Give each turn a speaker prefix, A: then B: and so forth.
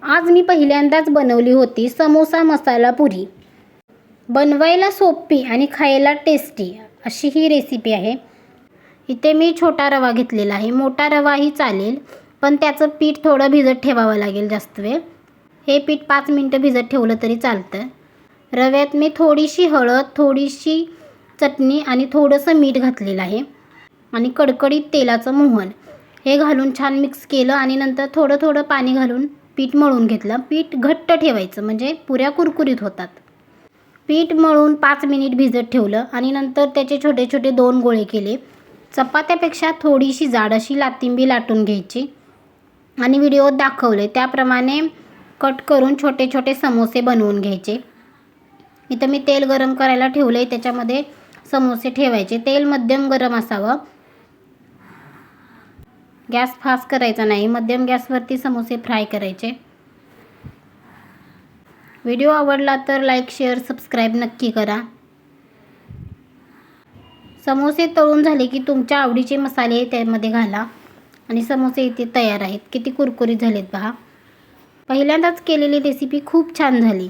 A: आज मी पहिल्यांदाच बनवली होती समोसा मसाला पुरी। बनवायला सोपी आणि खायला टेस्टी अशी ही रेसिपी आहे। इथे मी छोटा रवा घेतलेला आहे, मोठा रवाही चालेल, पण त्याचं पीठ थोडं भिजत ठेवावं लागेल जास्त वेळ। हे पीठ 5 मिनिटं भिजत ठेवलं तरी चालतं। रव्यात मी थोडीशी हळद, थोडीशी चटणी आणि थोडंसं मीठ घातलेलं आहे आणि कडकडीत तेलाचं मोहन हे घालून छान मिक्स केलं आणि नंतर थोडं थोडं पाणी घालून पीठ मळून घेतलं। पीठ घट्ट ठेवायचं म्हणजे पुऱ्या कुरकुरीत होतात। पीठ मळून 5 मिनिट भिजत ठेवलं आणि नंतर त्याचे छोटे छोटे 2 गोळे केले। चपात्यापेक्षा थोडीशी जाड अशी लातिंबी लाटून घ्यायची आणि व्हिडिओत दाखवले त्याप्रमाणे कट करून छोटे छोटे समोसे बनवून घ्यायचे। इथं मी तेल गरम करायला ठेवलंय, त्याच्यामध्ये समोसे ठेवायचे। तेल मध्यम गरम असावं, गॅस फास्ट करायचा नाही, मध्यम गॅसवरती समोसे फ्राय करायचे। व्हिडिओ आवडला तर लाईक, शेअर, सबस्क्राईब नक्की करा। समोसे तळून झाले की तुमच्या आवडीचे मसाले त्यामध्ये घाला आणि समोसे इथे तयार आहेत। किती कुरकुरीत झालेत पहा। पहिल्यांदाच केलेली रेसिपी खूप छान झाली।